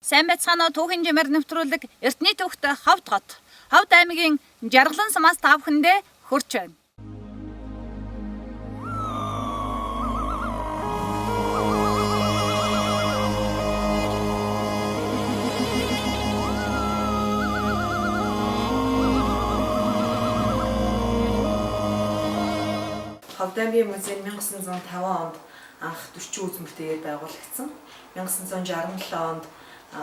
Сайн байцгаана уу түүхийн жимээр нэвтрүүлэг Эрдэнэ төвхт Ховд хот. Ховд аймгийн Жаргалан сумаас та бүхэндээ хүрч байна. Ховд аймгийн музей 1905 онд анх 40 үзмэртэйгээр байгуулагдсан. 1967 онд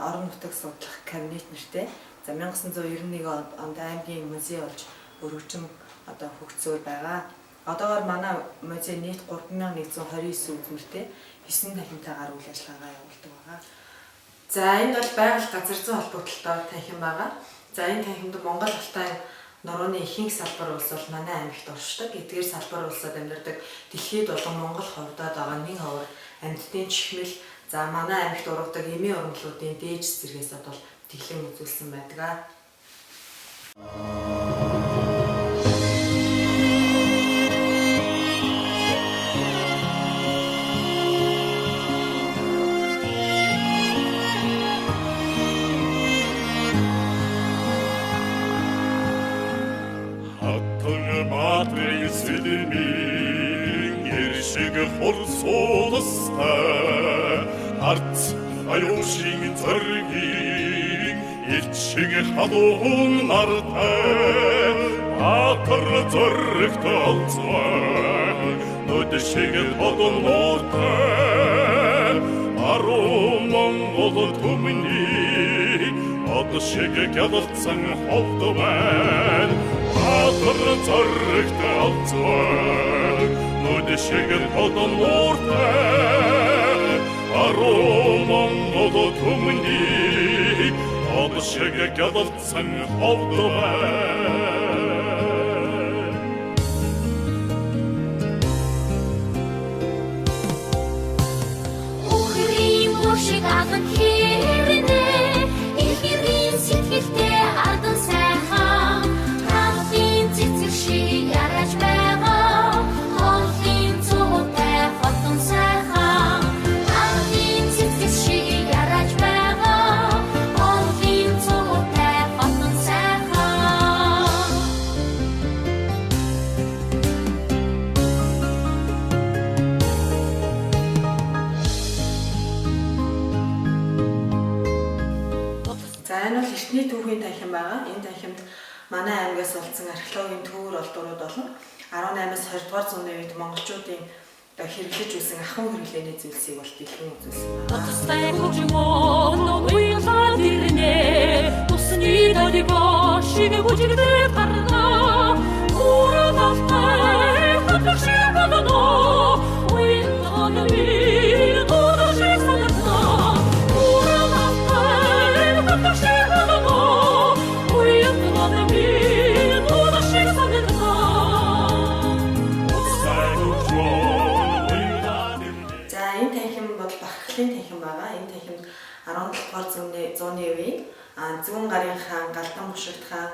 орон нутаг судлах кабинет нэртэй. За 1991 онд аймгийн музей болж өргөжин хөгжсөөр байгаа. Одоогоор манай музей нийт 3129 үзмэртэй 9 танхимтайгаар үйл ажиллагаа явуулдаг байгаа. За энд бол байгаль газар зүйн холбогдлолтой танхим байгаа. За энэ танхимд Монгол Алтай нурууны ихэнх салбар улс бол манай аймагт оршдог. Эдгээр салбар улсад амьдардаг дэлхийд болон Монгол ховдод байгаа 1 ховор амьтдын чихмэл за манай аймагт ургадаг эмийн ургамлуудын дээж зэрэгээс бол тэглэн үзүүлсэн байдаг. Хорсолостой арц аюушийн зоригийг илчиг хадуун нартай атар зоригт алцвай нүдэшиг подолмортай аруу Монгол түмний одшиг гялцсан холдвай атар зоригт алцвай нүдэшиг подолмортай аруу Монгол түмний одшиг гялцсан холдвай Эрдэнэ түүхийн танхим байгаа. Энэ танхимд манай аймгаас олдсон археологийн төвөр олдурууд болон 18-аас 20 дугаар зууны үед монголчуудын хэрэглэж үйсэн ахын хэрэглээний зүйлсийг бол дэлгэн үзүүлсэн танхим байгаа. Энэ танхимд 17 дугаар зууны үеийн Зүүн гарын хаан Галдан Бушигт хаан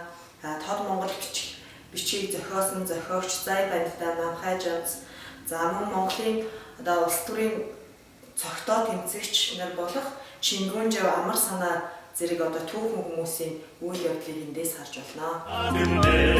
Тод Монгол бичиг зохиосон зохиогч Зай Бандтай Намхай Жанц за мөн Монголын улс төрийн цогтоо тэмцэгч нар болох Чингүнжав амар санаа зэрэг түүхэн хүмүүсийн үйл явдлыг эндээс харж байна.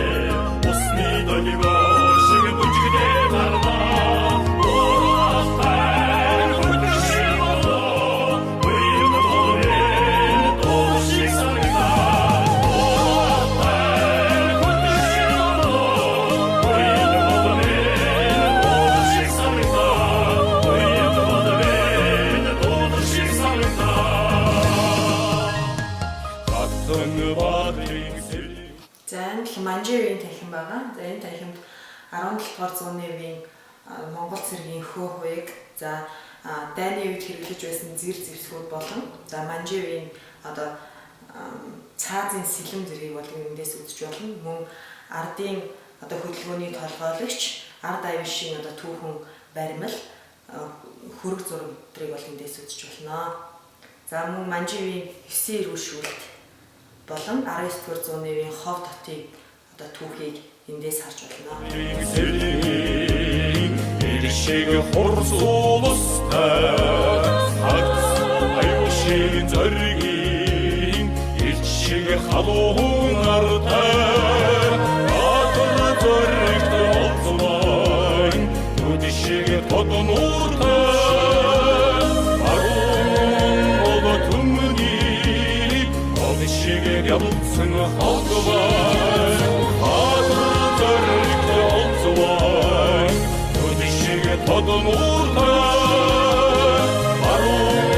Манжийн танхим байгаа. За энэ танхимд 17 дугаар зууны үеийн Монгол цэргийн хөө хуйг за дайны үед хэрэглэж байсан зэр зэвсгүүд болон за манжийн үеийн цаазын сэлэм зэргийг бол эндээс үзэж болно. Мөн ардын хөдөлгөөний толгойлогч ард авишийн түүхэн баримл хөрөг зураг зэрэг бол эндээс үзэж болно. За мөн манжийн үеийн 9 эрүүл шүүлт болон 19 дугаар зууны үеийн Ховд хотыг түүхийг эндээс харж болно. Иршиг хорсолостой аюушийн зоригийг халуун артай атар зоригт олзмай үдшиг тоднууртай аруу төмний одшиг явцсан хавдвай атар зоригт олзмай үдшиг тоднууртай аруу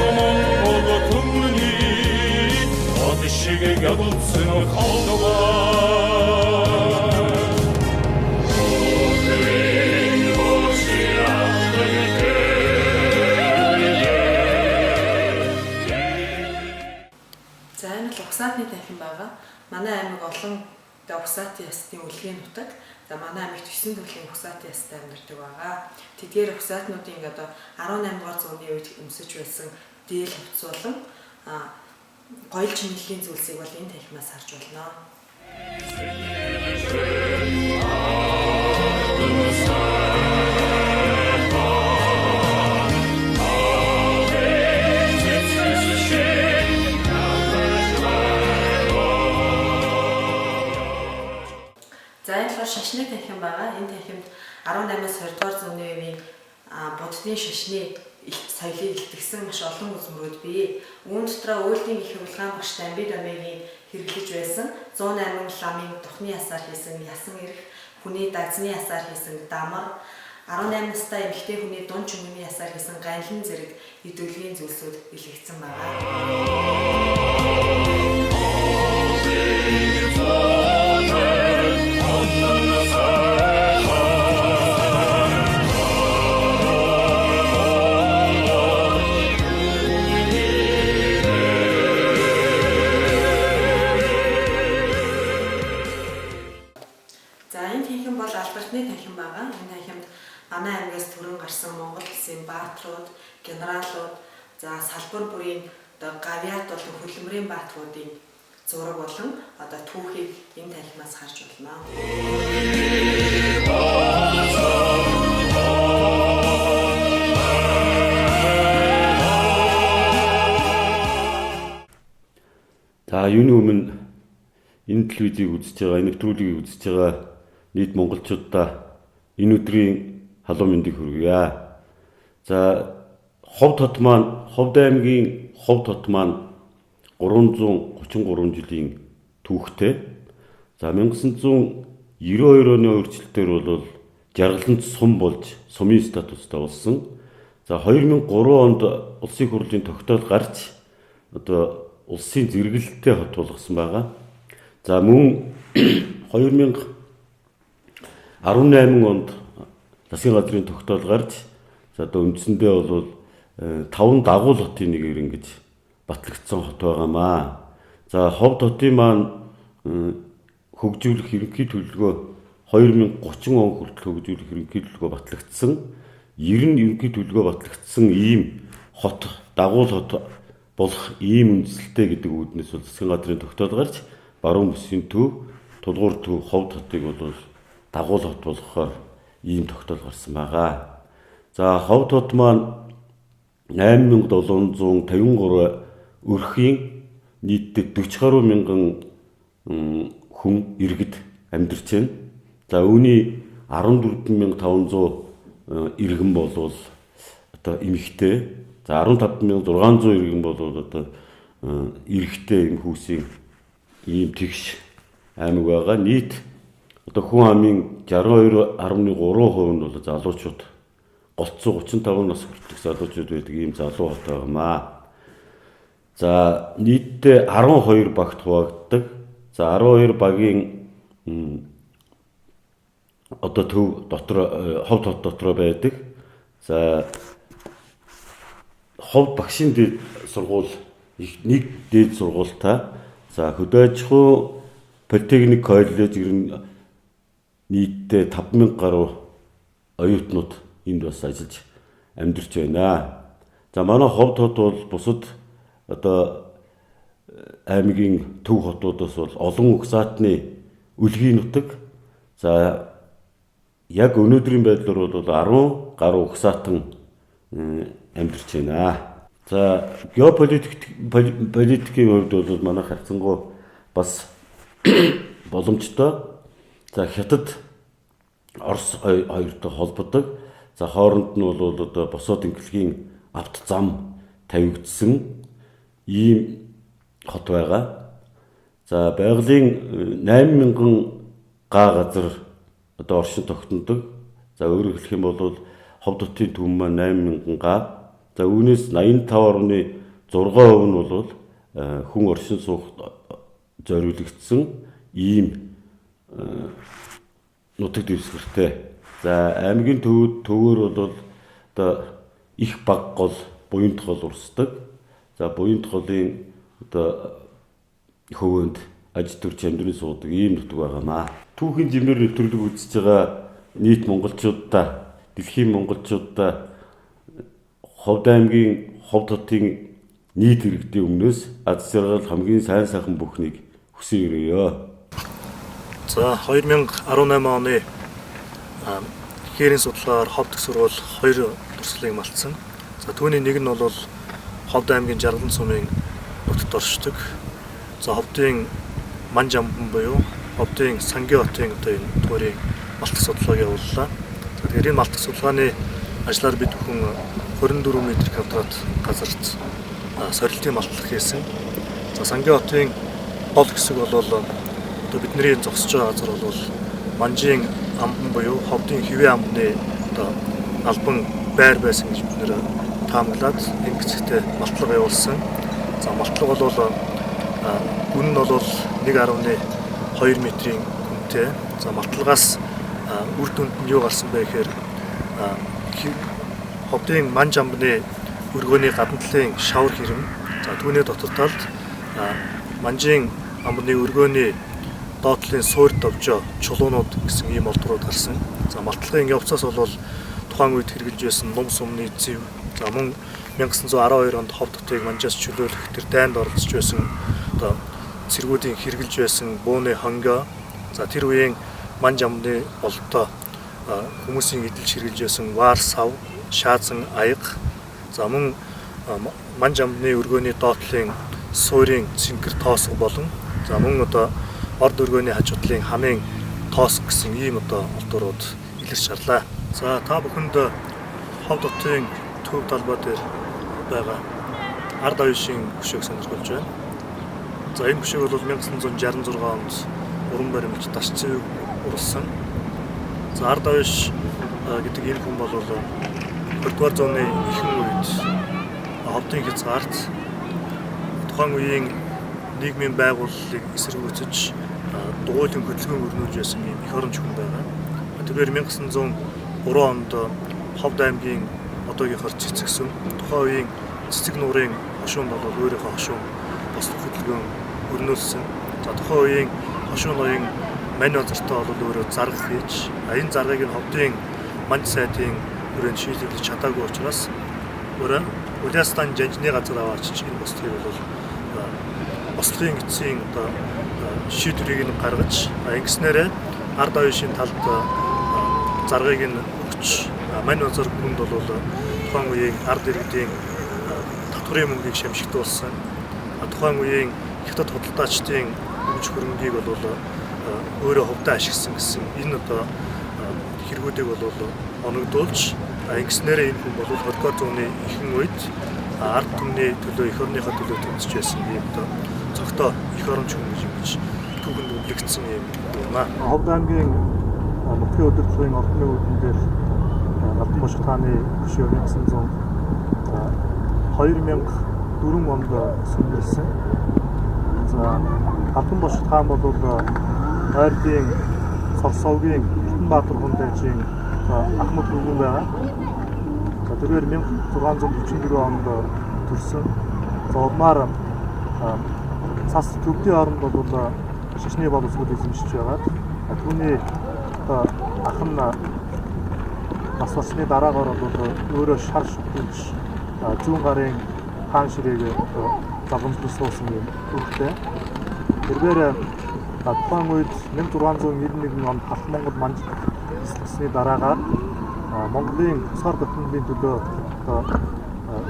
төмний одшиг явцсан хавдвай За энэ л угсаатны танхим байгаа. Манай аймаг олон угсаатын ясны үлгийн нутаг. За манай аймагт 9 төрлийн угсаатын ястай амьдардаг байгаа. Тэдгээр угсаатнуудын ингээд 18 дугаар зууны үед өмсөж байсан дээл хувцс болон гоёл чимэглэлийн зүйлсийг бол энэ танхимаас харж болно. За энэ бол шашны танхим байгаа. Энэ танхимд 18-аас 20 дугаар зууны үеийн буддын шашны соёлыг илтгэсэн маш олон үзмрүүд бий. Үүн дотроо Уйлдын их хөвлгаан багш Дамбид Омегийн хэрэглэж байсан 108 ламын тухны ясаар хийсэн ясан эрх, хүний дагзны ясаар хийсэн дамар, 18 настай эмэгтэй хүний дунд чүмний ясаар хийсэн ганлан зэрэг идэвхтэй зүйлсүүд илгээгдсэн байна. Албартны танхим байгаа. Энэ танхимд манай аймагаас төрөн гарсан Монгол улсын баатрууд, генералууд, за салбар бүрийн гавьяат болон хөдөлмөрийн баатруудын зураг болон түүхийг энэ танхимаас харж болно. За юуны өмнө энэ телевизийг үзэж байгаа, энэ нэвтрүүлгийг үзэж байгаа нийт монголчуудаа энэ өдрийн халуун мэндийг хүргье. За Ховд аймгийн Ховд хот маань 333 жилийн түүхтэй. За 1992 оны өөрчлөлтөөр бол жаргалант сум болж сумын статустай болсон. За 2003 онд улсын хурлын тогтоол гарч улсын зэрэгэлэлтэй хот болгосон байгаа. За мөн 2018 онд засгийн газрын тогтоол гарч үндсэндээ бол 5 дагуул хотын нэгээр ингэж батлагдсан хот байгаамаа. За Ховд хотын маань хөгжүүлэх ерөнхий төлөвлөгөө 2030 он хүртэл хөгжүүлэх ерөнхий төлөвлөгөө батлагдсан. 90 ерөнхий төлөвлөгөө батлагдсан ийм хот, дагуул хот болох ийм үндэслэлтэй гэдэг үүднээс бол засгийн газрын тогтоол гарч баруун бүсийн төв, тулгуур төв Ховд хотыг бол дагуул хот болгохоор ийм тогтоол гарсан байгаа. За Ховд хот маань 8753 өрхийн нийтдээ 40 гаруй мянган хүн иргэд амьдарч байна. За үүний 14500 иргэн бол эмэгтэй. За 15600 иргэн бол эрэгтэй хүүсийн ийм тэгш аймаг байгаа. Нийт хүн амын 62.3% нь бол залуучууд, голцоо 35 нас хүртэлх залуучууд байдаг ийм залуу хот байгаамаа. За нийтдээ 12 багт хуваагддаг. За 12 багийн төв дотор Ховд хот дотор байдаг. За Ховд багшийн дээд сургууль нэг дээд сургуультай. За хөдөө аж ахуй политехник коллеж нийтдээ 5000 гаруй оюутнууд энд бас ажиллаж амьдарч байна. За манай Ховд хот бол бусад аймгийн төв хотуудаас бол олон угсаатны үлгийн нутаг. За яг өнөөдрийн байдлаар бол 10 гаруй угсаатан амьдарч байна. За геополитикийн хувьд бол манай харьцангуй бас боломжтой. За Хятад Орос хоёртой холбодог. За хооронд нь бол одоо босоод ингэлгийн авто зам тавигдсан ийм хот байгаа. За байгалийн 8000 га газар одоо оршин тогтнодог. За өөрөөр хэлэх юм бол Хов дотын түвэн маань 8000 га. За үүнээс 85.6% нь бол хүн оршин суугт зориулагдсан ийм нутаг дэвсгэртэй. За аймгийн төвөөр бол одоо их баг гол, буянт гол урсдаг. За буянт голын одоо хөвөнд аж төрч амьдрын суудаг ийм нутаг байгаамаа. Түүхийн жимээр нэвтрүүлэг үзэж байгаа нийт монголчуудаа, дэлхийн монголчуудаа Ховд аймгийн Ховд хотын нийт иргэдийн өмнөөс аз жаргал хамгийн сайн сайхан бүхнийг хүсэн өрөөё. За 2018 оны хээрийн судалгаар Ховд их сургууль 2 туршлагыг малтсан. За түүний нэг нь бол Ховд аймгийн Жаргалан сумын нутагт оршдог. За Ховдын Манж амбан буюу Ховдын Сангийн хотын одоо энэ туурийг малтах судалгааг явууллаа. За тэгэхээр энэ малтах судалгааны ажлаар бид бүхэн 24 м² газарт сорилтын малтлах хийсэн. За Сангийн хотын гол хэсэг бол одоо бидний зогсож байгаа газар бол Манжийн амбан буюу Ховдын Хэвээ амбаны одоо албан байр байсан гэж бид нэр таамаглаад энэ хэсэгтээ малтлага явуулсан. За малтлага бол гүн нь бол 1.2 метрийн гүнтэй. За малтлагаас үр дүнд нь юу гарсан бэ гэхээр Ховдын Манж амбаны өргөөний гадна талын шавар хэрэм. За түүний дотор талд Манжийн амбаны өргөөний доод талын суурь довжоо чулуунууд гэсэн ийм олдрууд гарсан. За малтлагын явцаас бол тухайн үед хэрэгжилж байсан ном сумны зэв. За мөн 1912 онд Ховд хотыг Манжаас чөлөөлөх тэр дайнд оролцож байсан одоо цэргүүдийн хэрэгжилж байсан бууны хонгоо. За тэр үеийн Манж амбаны бололтой хүмүүсийн эдэлж хэрэгжилж байсан ваар сав, шаазан аяга. За мөн Манж амбаны өргөөний доод талын суурийн цэнгэр тоосго болон за мөн одоо орд өргөөний хажуудлын хамын тоос гэсэн ийм одоо олдурууд илэрч шарлаа. За та бүхэнд Ховд хотын төв талбай дээр байгаа ард оюушийн хөшөөг сонирхолж байна. За энэ хөшөөг бол 1966 онд уран баримт Дашцэв уралсан. За ард оюуш гэдэг энэ хүн бол 20-р зууны ихэнх үед Ховдын хязгаарт тухайн үеийн нийгмийн байгууллагыг эсэргүүцэж дугуйлын хөдөлгөөн өрнүүлж байсан ийм их оронч хүн байгаа. Тэгэхээр 1903 онд Ховд аймгийн одоогийнхоор Цэцэг сүм тухайн үеийн Цэцэг нуурын хошуун бол өөрийнхөө хошуун бослох хөдөлгөөн өрнүүлсэн. За тухайн үеийн хошуун ноён мань базартаа бол өөрөө зарга хийж энэ заргыг нь Ховдын Манж сайдын хүрээнд шийдвэрлэж чадаагүй учраас өөрөө Улаастан жанжны газар аваачиж энэ бослохыг бол бослохын эцсийн одоо шийдвэрийг нь гаргаж ингэснээрээ ард оюушийн талд заргыг нь өгч мань базар хүнд бол тухайн үеийн ард иргэдийн татврын мөнгийг шамшигдуулсан. Тухайн үеийн Хятад худалдаачдын өмч хөрөнгийг бол өөрөө ховдоо ашигласан гэсэн энэ одоо хэрэгүүдийг бол оногдуулж ингэснээрээ энэ хүн бол 20-р зууны ихэнх үед ард түмний төлөө эх орныхоо төлөө тэмцэж байсан юм одоо цогтой эх оронч хүн гэж түүхэнд үлэгдсэн юм байна. Ховд аймгийн нутгийн удирдлагын ордны үүдэн дээр Галдан бошгот хааны хөшөө 2004 онд сүмжилсэн. За Галдан бошгот хаан бол Ойрдын Сорсовгийн Эрдэнэбаатар хундайчийн Ахмад бүгэн байгаа. За тэрээр 1644 онд төрсөн. За улмаар цас төвдийн оронд бол шашны боловсрол эзэмшиж байгаа. Түүний ах нь бас болсны дараагаар бол өөрөө шар шүтж зүүн гарын хаан ширээг загламжлуулсан суусан юм үүрэгтэй. Тэрээр тухайн үед 1691 онд Халх Монгол Манж эсэлсний дараагаар Монголын тусгаар бүтээмжийн төлөө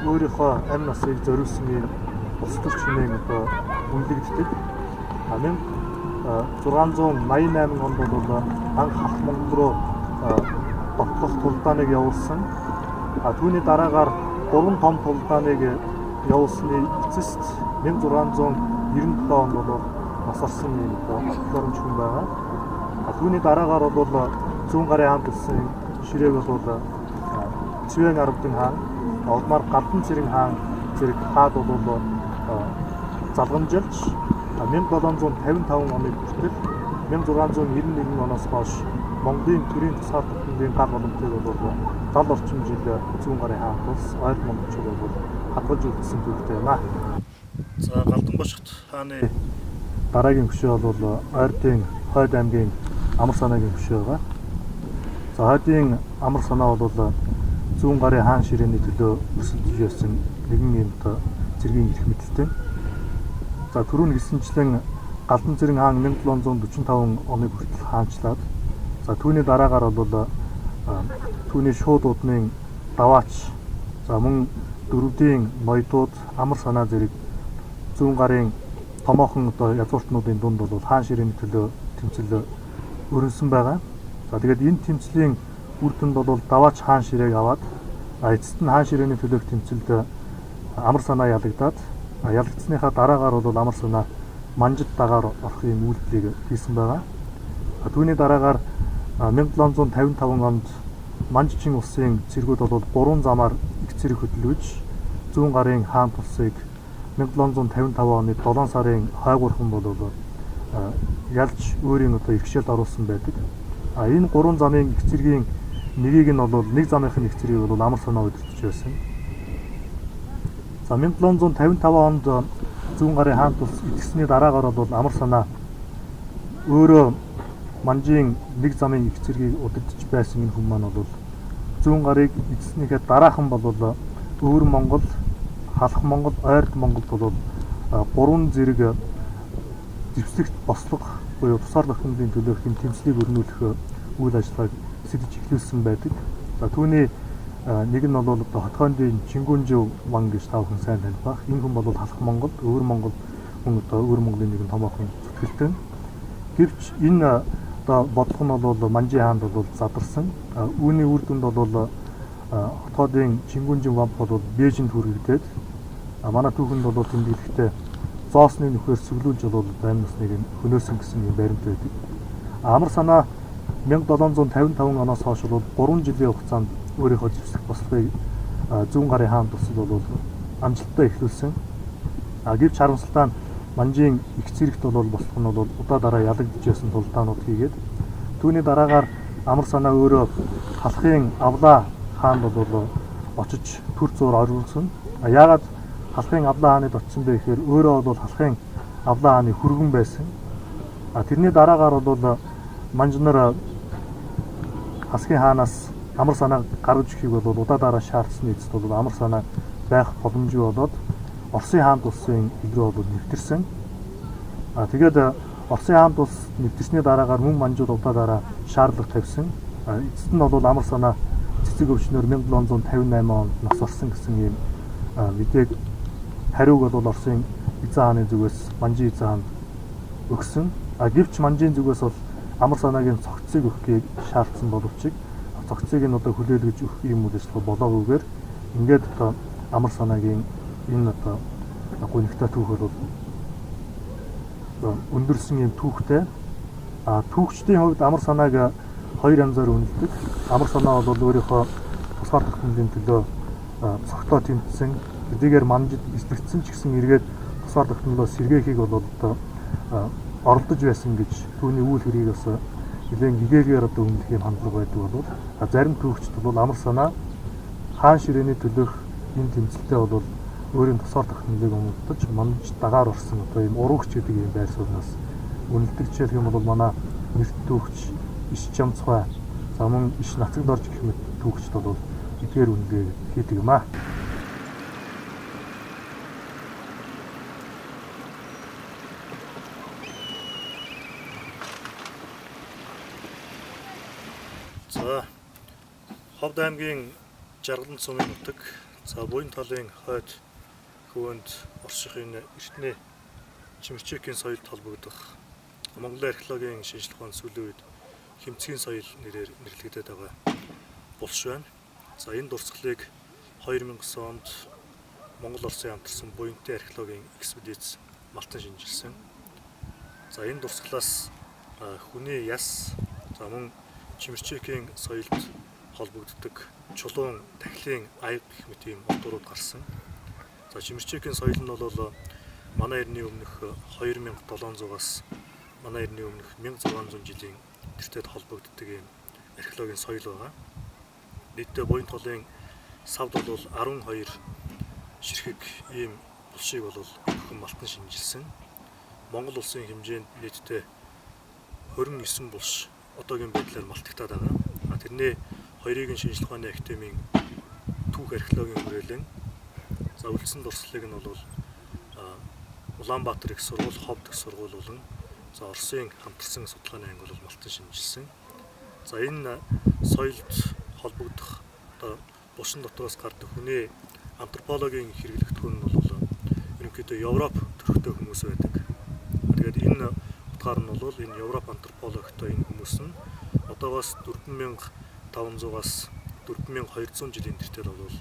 өөрийнхөө амь насыг зориулсан юм улс төрч хэмээн үнэлэгддэг. 1688 онд бол анх Хах Монгол руу дотлох тулдааныг явуулсан. Түүний дараагаар 3 том тулдааныг явуулсны эцэст 1697 онд бол нас орсон юм тохиолдож хүн байгаа. Түүний дараагаар бол зүүн гарын хаан болсон ширээг бол Цэвэн Арвдын хаан, Улмаар Галдан цэрэг хаан зэрэг хаад бол залгамжилж 1755 оны хүртэл 1691 оноос хойш Монголын төрийн тусгаар бүхний гал боломжтой бол 70 орчим жил зүүн гарын хаан тус ойр монголчууд бол хадгалж үлдсэн зүйлтэй байна. За Галдан бошгот хааны дараагийн хөшөө бол Ойрдын Хойд аймгийн Амар санаагийн хөшөө байгаа. За Хойдын Амар санаа бол зүүн гарын хаан ширээний төлөө өрсөлдөж байсан нэгэн юм зэргийн эрх мэдэлтэй. За түрүүн хэлсэнчлэн Галдан цэрэг хаан 1745 оны хүртэл хаанчлаад за түүний дараагаар бол түүний шууд удмын даваач за мөн дөрвдийн ноёдууд Амар санаа зэрэг зүүн гарын томоохон язгууртнуудын дунд бол хаан ширээний төлөө тэмцэл өрнөсөн байгаа. За тэгээд энэ тэмцлийн үр дүнд бол даваач хаан ширээг аваад эцэст нь хаан ширээний төлөөх тэмцэлд Амар санаа ялагдаад ялагдсныхаа дараагаар бол Амар санаа манжид дагаар орох юм үйлдэлийг хийсэн байгаа. Түүний дараагаар 1755 онд Манжчин улсын цэргүүд бол 3 замаар их цэрэг хөдөлгөж зүүн гарын хаан тусыг 1755 оны 7 сарын хойгуурхан бол ялж өөрийн иргэшээлд оруулсан байдаг. Энэ 3 замын их цэргийн нэгийг нь бол нэг замынхын их цэргийг бол Амар санаа удирдах байсан. За 1755 онд зүүн гарын хаан тус итгэсний дараагаар бол Амар санаа өөрөө Манжийн нэг замын их цэргийг удирдах байсан энэ хүн маань бол зүүн гарыг эзэснийхээ дараахан бол Өвөр Монгол, Халах Монгол, Ойрд Монголд бол 3 зэрэг зэвсэгт бослого буюу тусаар охинлын төлөөх юм тэмцлийг өрнүүлэх үйл ажиллагааг сэлж эхлүүлсэн байдаг. За түүний нэг нь бол хотгоондын Чингүнжив ман гэж та бүхэн сайн таних бах. Энэ хүн бол Халах Монгол, Өвөр Монгол мөн Өвөр Монголын нэгэн томоохон зүтгэлтэй. Гэвч энэ бодлого нь бол Манжийн хаанд бол задарсан. Үүний үр дүнд бол хотгоодын Чингүнжив ман бол Бээжинд хүрэгдээд манай түүхэнд бол тэмдэглэхдээ зоосны нөхөр сүглүүлж бол байм насныг хөнөөсөн гэсэн юм баримт байдаг. Амар санаа 1755 оноос хойш бол 3 жилийн хугацаанд өөрийнхөө зэвсэг бослогыг зүүн гарын хаан тусад бол амжилттай эхлүүлсэн. Гэвч харамсалтай Манжийн их цэрэгт бол бослого нь бол удаа дараа ялагдж байсан тулдаанууд хийгээд түүний дараагаар Амар санаа өөрөө Халахын Авлаа хаанд бол очиж төр зуур орилсон. Яагаад Халахын Авлаа хааныг очсон бэ гэхээр өөрөө бол Халахын Авлаа хааны хүргэн байсан. Тэрний дараагаар бол Манжнаар Халахын хаанаас Амар санаа гаргаж өгөхийг бол удаа дараа шаардсны эцэст бол Амар санаа байх боломжгүй болоод Оросын хаанд улсын илрүү бол нэвтэрсэн. Тэгээд Оросын хаанд улс нэвтэрсний дараагаар мөн Манжууд удаа дараа шаардлага тавьсан. Эцэст нь бол Амар санаа цэцэг өвчнөр 1758 онд нас орсон гэсэн ийм мэдээг хариуг бол Оросын эзэн хааны зүгээс Манжийн эзэн хаанд өгсөн. Гэвч Манжийн зүгээс бол Амар санаагийн цогцыг өгөхийг шаардсан боловч цогцыг нь хүлээлгэж өгөх юм үйл ажиллагаа болоогүйгээр ингээд Амар санаагийн энэ гонигтай түүх бол өндөрсөн юм түүхтэй. Түүхчдийн хувьд Амар санааг хоёр янзаар үнэлдэг. Амар санаа бол өөрийнхөө тусгаар тохиолдлын төлөө цогтоо тэмцсэн. Эдгээр Манжид эсрэгдсэн ч гэсэн эргээд тусгаар тохиолдлоо сэргээхийг бол оролдож байсан гэж түүний үйл хэрийг бас нэлээд гэгээлгээр үнэлэх юм хандлага байдаг бол зарим түүхчд бол Амар санаа хаан ширээний төлөөх энэ тэмцэлтэй бол өөрийн тусгаар тохиолдлыг өмөлдөж Манж дагаар орсон ийм уруугч гэдэг юм байр сууриас үнэлдэг жишээлх юм бол манай нэрт түүхч Иш Чамцгай за мөн Иш Нацагдорж гэх мэт түүхчд бол эдгээр үнэлгээ хийдэг юм аа. За Ховд аймгийн Жаргалан сумын нутаг за буян талын хойд хөвөнд орших энэ эртний чимэрчээкийн соёлд холбогдох Монголын археологийн шинжилгээ ухааны сүүлийн үед хэмцгийн соёл нэрээр нэрлэгдээд байгаа булш байна. За энэ дурсгалыг 2009 онд Монгол Улсын хамтарсан буянтай археологийн экспедиц малтан шинжилсэн. За энэ дурсгалаас хүний яс, за мөн чимэрчээкийн соёлд холбогддог чулуун, тахилын аяг гэх мэт ийм утгууд гарсан. За чимэрчээкийн соёл нь бол манай эртний өмнөх 2700-аас манай эртний өмнөх 1600 жилийн тэртет холбогддог ийм археологийн соёл байгаа. Нийтдээ буян толын савд бол 12 ширхэг ийм булшийг бол бүхэн малтан шинжилсэн. Монгол улсын хэмжээнд нийтдээ 29 булш одоогийн байдлаар малтагтаад байгаа. Тэрний хоёрыг нь шинжилгээ ухааны академийн түүх археологийн хүрээлэн, за үлдсэн дурсгалыг нь бол Улаанбаатар их сургууль, Ховд их сургууль болон за Оросын хамтарсан судалгааны анги бол малтан шинжилсэн. За энэ соёлд холбогдох булшин дотроос гардаг хүний антропологийн хэрэглэгдэхүүн нь бол ерөнхийдөө Европ төрхтэй хүмүүс байдаг. Тэгээд энэ утгаар нь бол энэ Европ антропологтой энэ хүмүүс нь одоогоос 4500-аас 4200 жилийн тэртет бол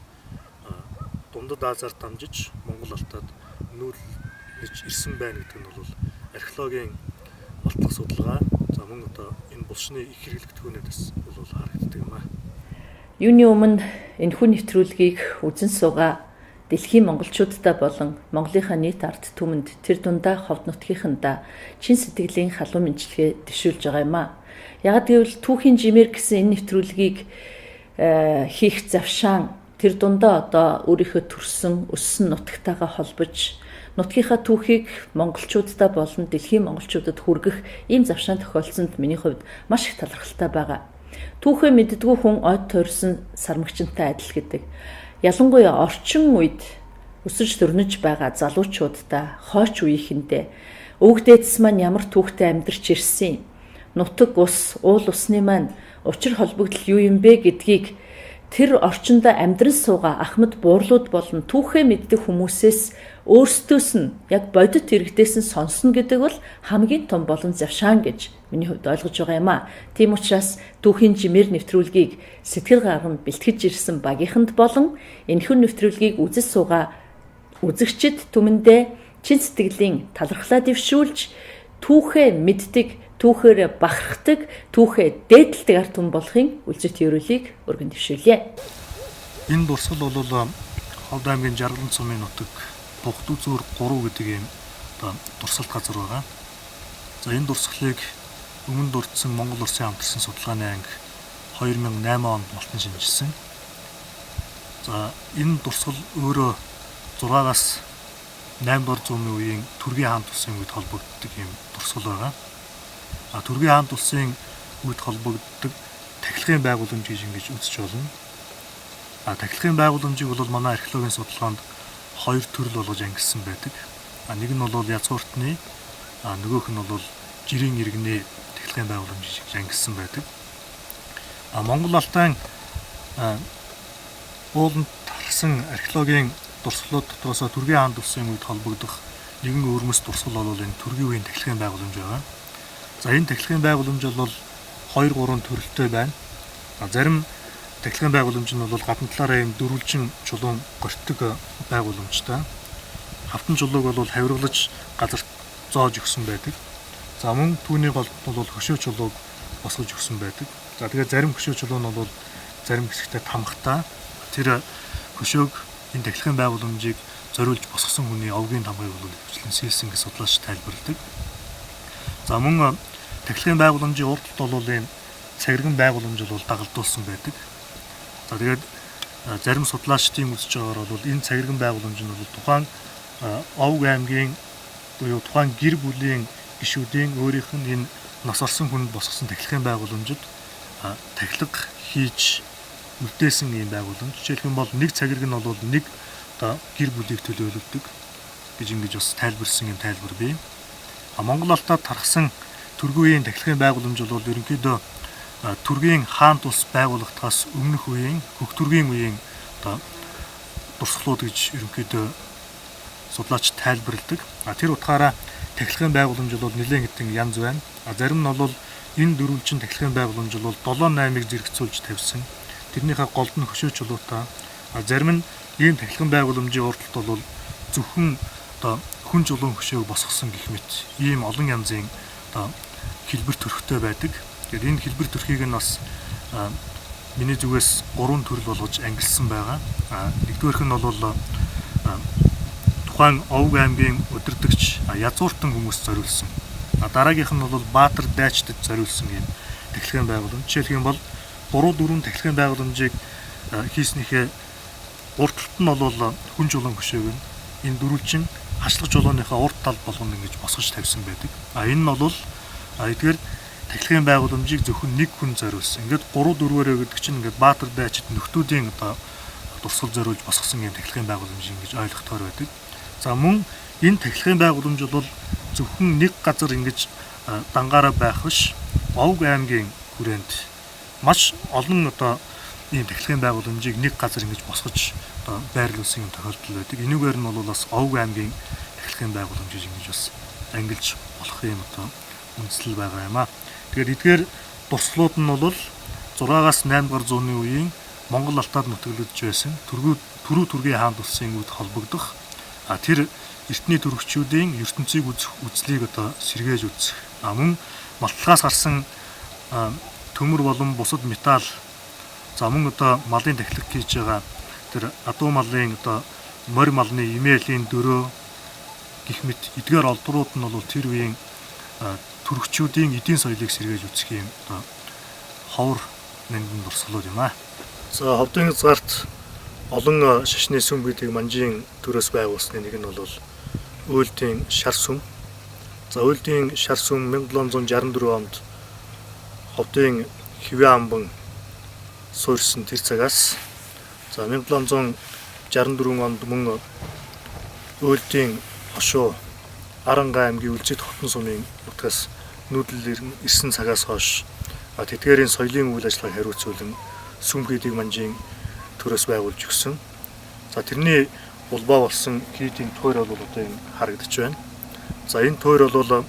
Дундад Азиар дамжиж Монгол алтад нүүлж ирсэн байна гэдэг нь бол археологийн алтлах судалгаа. За мөн одоо энэ булшны их хэрэглэгдэхүүнээс бол харагддаг юм аа. Юуны өмнө энэхүү нэвтрүүлгийг үзэн суугаа дэлхийн монголчуудаа болон Монголынхаа нийт ард түмэнд тэр дундаа Ховд нутгийнхандаа чин сэтгэлийн халуун мэдлэгээ дэвшүүлж байгаа юм аа. Яг гэвэл түүхийн жимээр гэсэн энэ нэвтрүүлгийг хийх завшаан тэр дундаа одоо өөрийнхөө төрсөн өссөн нутагтайгаа холбож нутгийнхаа түүхийг монголчуудаа болон дэлхийн монголчуудад хүргэх ийм завшаан тохиолдсонд миний хувьд маш их талархалтай байгаа. Түүхээ мэддэггүй хүн од тойрсон сармагчинтай адил гэдэг. Ялангуяа орчин үед өсөж төрнөж байгаа залуучуудаа хойч үеийнхэндээ өвгдээдс маань ямар түүхтэй амьдарч ирсэн, нутаг ус, уул усны маань учир холбогдол юу юм бэ гэдгийг тэр орчиндөө амьдран суугаа ахмад буурлууд болон түүхээ мэддэг хүмүүсээс өөрсдөөс нь яг бодит иргэдээс нь сонсно гэдэг бол хамгийн том болон завшаан гэж миний хувьд ойлгож байгаа юм аа. Тийм учраас түүхийн жимээр нэвтрүүлгийг сэтгэл гарган бэлтгэж ирсэн багийнханд болон энэхүү нэвтрүүлгийг үзэж суугаа үзэгчид түмэндээ чин сэтгэлийн талархлаа дэвшүүлж түүхээ мэддэг, түүхээр бахархдаг, түүхээ дээдэлдэг ард түмэн болохын үлзэт ерөөлийг өргөн дэвшүүлье. Энэ дурсгал бол Ховд аймгийн Жаргалан цумын нутаг Бухд үзүүр 3 гэдэг ийм одоо дурсгалт газар байгаа. За энэ дурсгалыг өмнө дурдсан Монгол Улсын хамтарсан судалгааны анги 2008 онд малтан шинжилсэн. За энэ дурсгал өөрөө 6-аас 8 дугаар зууны үеийн Түргийн хаант улсын үед холбогддог ийм дурсгал байгаа. Түргийн хаант улсын үед холбогддог тахилгын байгууламж гэж ингэж үзэж болно. Тахилгын байгууламжийг бол манай археологийн судалгаанд 2 төрөл болгож ангилсан байдаг. Нэг нь бол язгууртны, нөгөөх нь бол жирийн иргэний тахилгын байгууламж гэж ангилсан байдаг. Монгол алтан ууланд тархсан археологийн дурсгалууд дотроос Түргийн хаант улсын үед холбогдох нэгэн өвөрмөс дурсгал бол энэ Түргийн үеийн тахилгын байгууламж байгаа. За энэ тахилгын байгууламж бол 2-3 төрөлтэй байна. Зарим тахилгын байгууламж нь бол гадна талаараа ийм дөрвөлжин чулуун гортдог байгууламжтай. Хавтан чулууг бол хавиргалж газарт зоож өгсөн байдаг. За мөн түүний голд бол хөшөө чулууг босгож өгсөн байдаг. За тэгээд зарим хөшөө чулуу нь бол зарим хэсэгтээ тамхтай. Тэр хөшөөг энэ тахилгын байгууламжийг зориулж босгосон хүний овгийн тамгыг бол хвчлэн сэлсэн гэж судлаач тайлбарладаг. За мөн тахилгын байгууламжийн урдд бол энэ цагирган байгууламж бол дагалдуулсан байдаг. За тэгээд зарим судлаачдын үзэж байгаагаар бол энэ цагирган байгууламж нь бол тухайн Овг аймгийн буюу тухайн гэр бүлийн гишүүдийн өөрийнх нь энэ нас орсон хүнд босгосон тахилгын байгууламжид тахилга хийж үлдээсэн ийм байгууламж. Жишээлх юм бол нэг цагирг нь бол нэг гэр бүлийг төлөөлөдөг гэж ингэж бас тайлбарсан юм тайлбар бий. Монгол алтад тархсан Түргийн үеийн тахилгын байгууламж бол ерөнхийдөө Түргийн хаант улс байгуулагдахаас өмнөх үеийн Хөх Түргийн үеийн дурсгалууд гэж ерөнхийдөө судлаач тайлбарладаг. Тэр утгаараа тахилгын байгууламж бол нэлээд хэдэн янз байна. Зарим нь бол энэ дөрвөлжин тахилгын байгууламж бол 7-8-ыг зэрэгцүүлж тавьсан. Тэрнийхээ голд нь хөшөө чулуутай. Зарим нь ийм тахилгын байгууламжийн урталт бол зөвхөн хүн чулуун хөшөөг босгосон гэх мэт ийм олон янзын хэлбэр төрхтэй байдаг. Тэгэхээр энэ хэлбэр төрхийг нь бас миний зүгээс 3 төрөл болгож ангилсан байгаа. Нэгдүгээрх нь бол тухайн Овг аймгийн удирдагч язгууртан хүмүүс зориулсан. Дараагийнх нь бол Баатар дайчдад зориулсан юм тахилгын байгууламж. Жишээлх юм бол 3-4 тахилгын байгууламжийг хийснийхээ урталт нь бол хүн чулуун хөшөөг нь энэ дөрвөлжин хашлах чулууныхаа урт тал болгоно ингэж босгож тавьсан байдаг. Энэ нь бол эдгээр тахилгын байгууламжийг зөвхөн нэг хүн зориулсан. Ингээд 3-4-өөрөө гэдэг чинь ингээд Баатар дайчид нөхдүүдийн дурсгал зориулж босгосон юм тахилгын байгууламж ингэж ойлгохоор байдаг. За мөн энэ тахилгын байгууламж бол зөвхөн нэг газар ингэж дангаараа байх биш, Овг аймгийн хүрээнд маш олон ийм тахилгын байгууламжийг нэг газар ингэж босгож байрлуулсан юм тохиолдол байдаг. Энүүгээр нь бол бас Овг аймгийн тахилгын байгууламж ингэж бас ангилж болох юм үндэслэл байгаа юм аа. Тэгэхээр эдгээр дурслууд нь бол 6-аас 8 дугаар зууны үеийн Монгол алтаад нутаглаж байсан түрүү түргийн хаанд улсын үед холбогдох тэр эртний төрөгчүүдийн ертөнцийг үзэх үзлийг сэргээж үзэх. Мөн малтлагаас гарсан төмөр болон бусад металл мөн малын тахилга хийж байгаа тэр адуу малын морь малны имээлийн дөрөө гэх мэт эдгээр олдрууд нь бол тэр үеийн төрөгчүүдийн эдийн соёлыг сэргээж үзэх юм ховор нандин дурсгалууд юм аа. За ховдын хязгаарт олон шашны сүм гэдэг манжийн төрөөс байгуулсны нэг нь бол Уйлдийн шар сүм. За Уйлдийн шар сүм 1764 онд ховдын Хэвэн амбан суурьсан тэр цагаас 1764 онд мөн Уйлдийн хошуу Аранга аймгийн Үлзийд хотон сумын нутгаас нүүдэл ирсэн цагаас хойш тэдгээрийн соёлын үйл ажиллагааг хариуцуулан сүм хийдэг манжийн төрөөс байгуулж өгсөн. За тэрний улбаа болсон хийдийн тойр бол одоо энэ харагдаж байна. За энэ тойр бол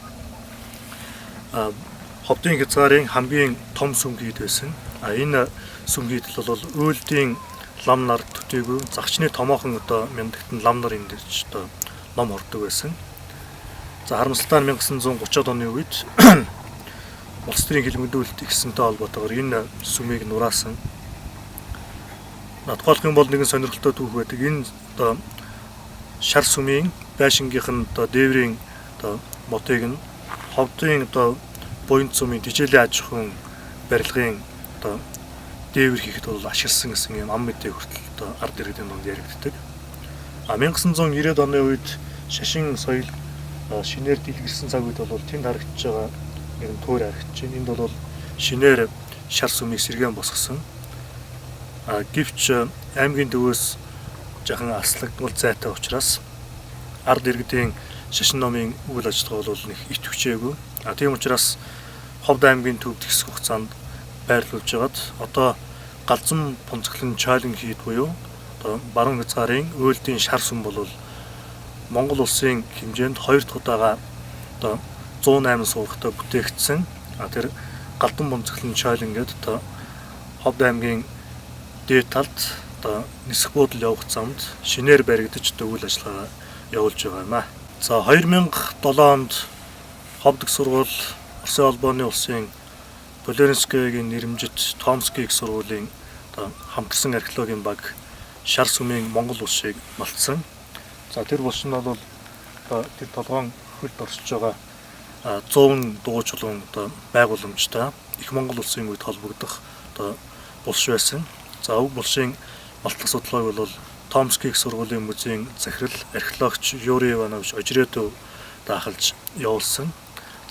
ховдын хязгаарын хамгийн том сүм хийд байсан. Энэ сүм хийдэл бол Уйлдийн лам нар төдийгүй загчны томоохон мяндагтан лам нар эндэрч ном хордог байсан. За харамсалтай 1930-ад оны үед улс төрийн хилмигдүүлэлт ихсэнтэй холбоотойгоор энэ сүмийг нураасан. Тухайлх юм бол нэгэн сонирхолтой түүх байдаг. Энэ шар сүмийн байшингийнх нь дээврийн мотыг нь ховдын буянт сүмийн тижээлийн аж ахуйн барилгын дээвэр хийхэд бол ашигласан гэсэн юм ам мэдээ хүртэл ард иргэдийн дунд яригддаг. 1990-ад оны үед шашин соёл шинээр дэлгэрсэн цаг үед бол тэнд харагдаж байгаа нэгэн тойр харагдаж байна. Энд бол шинээр шар сүмийг сэргээн босгосон. Гэвч аймгийн төвөөс жахан аслагдмал зайтай учраас ард иргэдийн шашин номын үйл ажиллагаа бол нэг итвчээгүй. Тийм учраас Ховд аймгийн төвд хэсэг хугацаанд байрлуулж байгаад одоо галзан пунцглан чайлан хийд буюу баруун хязгаарын Уйлдийн шар сүм бол Монгол улсын хэмжээнд 2 дахь удаага 108 суулгатай бүтээгдсэн. Тэр галдан пунцглан чайлан гэдэг Ховд аймгийн дээд талд нисэх буудал явах замд шинээр баригдаж үйл ажиллагаа явуулж байгаа юм аа. За 2007 онд Ховд их сургууль Оросын холбооны улсын Поляринскийгийн нэрэмжит Томский их сургуулийн хамтарсан археологийн баг шар сүмийн Монгол улсыг малтсан. За тэр улс нь бол тэр толгоон хөлд орсож байгаа 100 дуу чулуун байгууламжтай их Монгол улсын үед холбогдох улс байсан. За уг булшийн малтлах судалгааг бол Томский их сургуулийн музейн захирал археологч Юрий Иванович Ожретов даахалж явуулсан.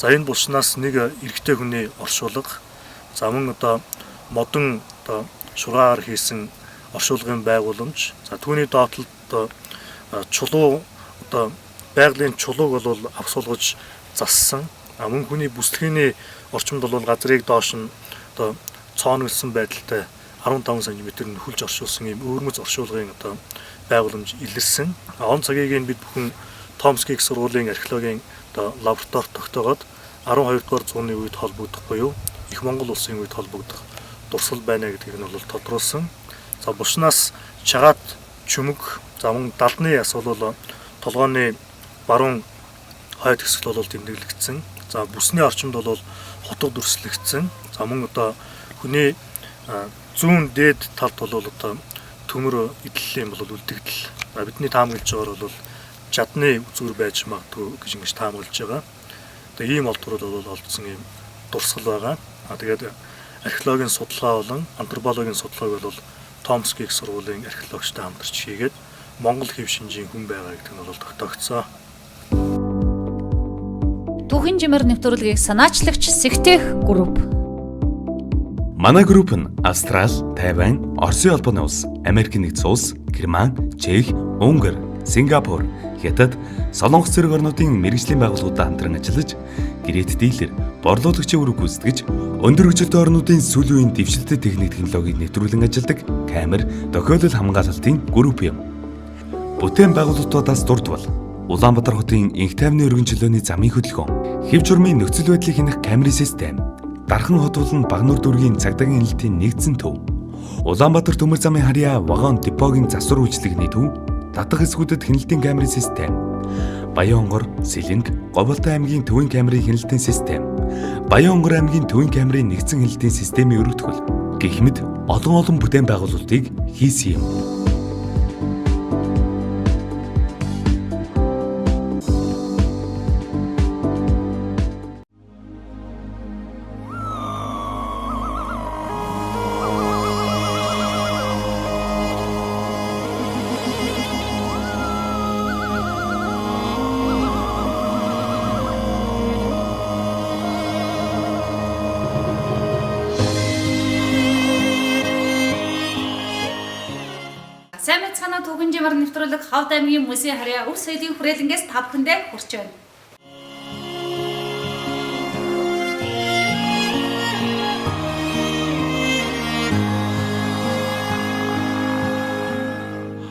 За энэ булшнаас нэг эрэгтэй хүний оршуулга, за мөн модон шургаар хийсэн оршуулгын байгууламж, за түүний доотлолд чулуу байгалийн чулууг бол авсуулгаж зассан. Мөн хүний бүслэхийний орчимд бол газрыг доош нь цоонглсон байдалтай 15 см нөхөлж оршуулсан ийм өвөрмөц оршуулгын байгууламж илэрсэн. Он цагийг бид бүхэн Томский их сургуулийн археологийн одоо лабораторид тогтоогоод 12 дугаар зууны үед холбогдох буюу их Монгол улсын үед холбогдох дурсгал байна гэдгийг нь бол тодруулсан. За булшнаас чагаад чүмэг за мөн далдны яс бол толгойн баруун хойд хэсэгт бол тэмдэглэгдсэн. За бүсний орчимд бол хотог дүрслэгдсэн. За мөн одоо хүний зүүн дээд талд бол одоо төмөр идэллийн бол үлдэгдэл. Бидний таамаглаж байгаагаар бол жадны үзүүр байж магадгүй гэж ингэж таамаглаж байгаа. Тэгээ ийм олдврууд бол олдсон ийм дурсгал байгаа. Тэгээд археологийн судалгаа болон антропологийн судалгааг бол Томский их сургуулийн археологчтой хамтарч хийгээд Монгол хэв шинжийн хүн байгаа гэдэг нь бол тогтоогдсон. Түүхэн жимээр нэвтрүүлгийг санаачлагч Сэгтэх групп. Манай групп нь Австрал, Тайвань, Оросын улбаны улс, Америк нэгдсэн улс, Герман, Чех, Унгар, Сингапур, Хятад, Солонгос зэрэг орнуудын мэргэжлийн байгууллагуудад хамтран ажиллаж, гэрээт дийлэр, борлуулагчийн үүрэг гүйцэтгэж, өндөр хөгжилтэй орнуудын сүүлийн үеийн дэвшилтэт техник технологиг нэвтрүүлэн ажилладаг камер, тохиолдол хамгаалалтын групп юм. Бүтээн байгууллагуудаас дурдвал Улаанбаатар хотын инх тайвны өргөн чөлөөний замын хөдөлгөөн, хэв журмын нөхцөл байдлыг хянах камерын систем, Дархан хот болон Багнуур дүүргийн цагдаагийн хяналтын нэгдсэн төв, Улаанбаатар төмөр замын харьяа вагон депогийн засвар үйлчлэгний төв, татах хэсгүүдэд хяналтын камерын систем, Баян-Онгор, Сэлэнг, Говьолтой аймгийн төвийн камерын хяналтын систем, Баян-Онгор аймгийн төвийн камерын нэгдсэн хяналтын системийн өргөтгөл гэх мэт олон бүтээн байгуулалтыг хийсэн юм. Сайн мэцгаана Түүхэн жимээр нэвтрүүлэг Хавд аймгийн мөсийн харьяа өв соёлын хүрээлэнгээс та бүхэндээ хүрч байна.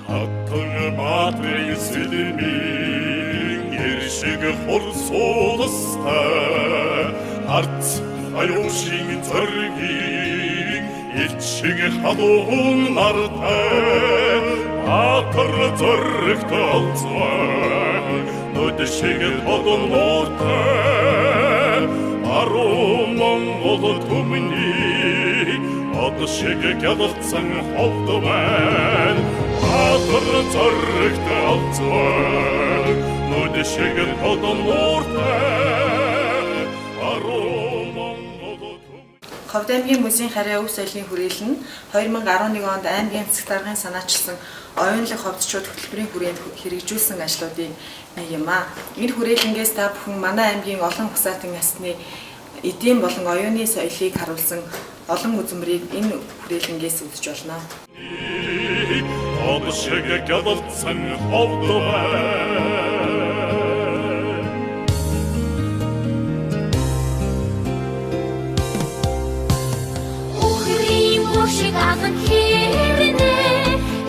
Хатан баатрын сэлмийн ершиг хурцуулстай харц аюушийн зоригийн илчиг халуун нартай атар зоригт алцвай нүдшиг подолмортай аруу Монгол түмний одшиг гялцсан холдвай атар зоригт алцвай нүдшиг подолмортай аруу Монгол Ховд аймгийн мөсийн харьяа өв соёлын хүрээлэл нь 2011 онд аймгийн засаг даргын санаачилсан оюунлаг ховдчууд хөтөлбөрийн хүрээнд хэрэгжүүлсэн ажлуудын нэг юм аа. Энэ хүрээлэнгээс та бүхэн манай аймгийн олон хусаатан ясны эдийн болон оюуны соёлыг харуулсан олон үзмэрийг энэ хүрээлэнгээс үзэж болно. Шиг аган хэрнэ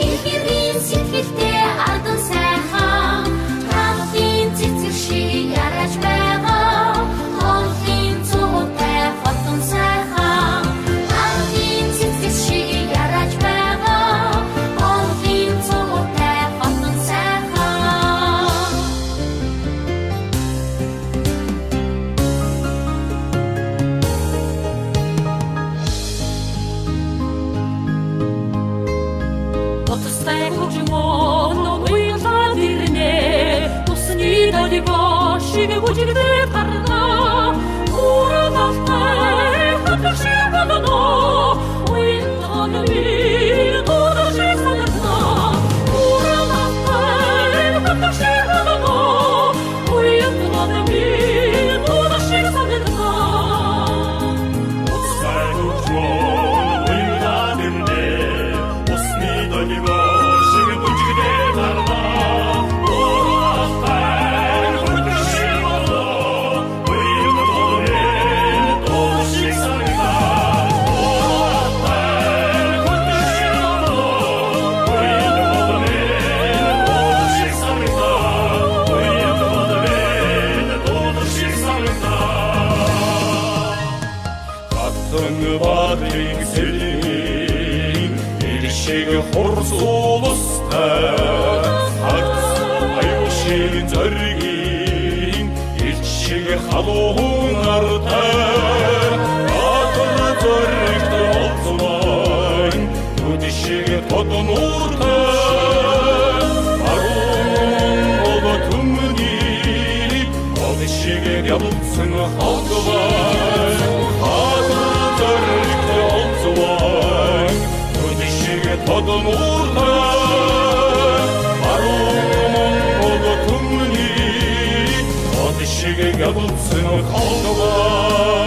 ихэрийн сэтгэлдээ ардан сайхан хаалтын цэцэр шиг яраж байгаа хоолын цуутай хотон сайхан хаалтын цэцэр шиг яраж байгаа хоолын цуутай хотон сайхан Шигэ бүжигдээ гарна уран алтай хатар шиг болно уйнтон ми тудаш санарна уран алтай хатар шиг болно уйнтон ми тудаш санарна Устай учрол уйнадимне усни долиго шигэ бүжигдээ гарна Алтан баатрын сэлний Иршиг хурс улустай Хагц аюу шиг зоригийн Илч шиг халуун артай Батар зоригт олзмай Нүд шиг тодон уртай Арун төмний Од шиг гялцсан халдвай Батар зоригт олзмай Нүд шиг тодон уртай Арун төмний Од шиг гялцсан халдвай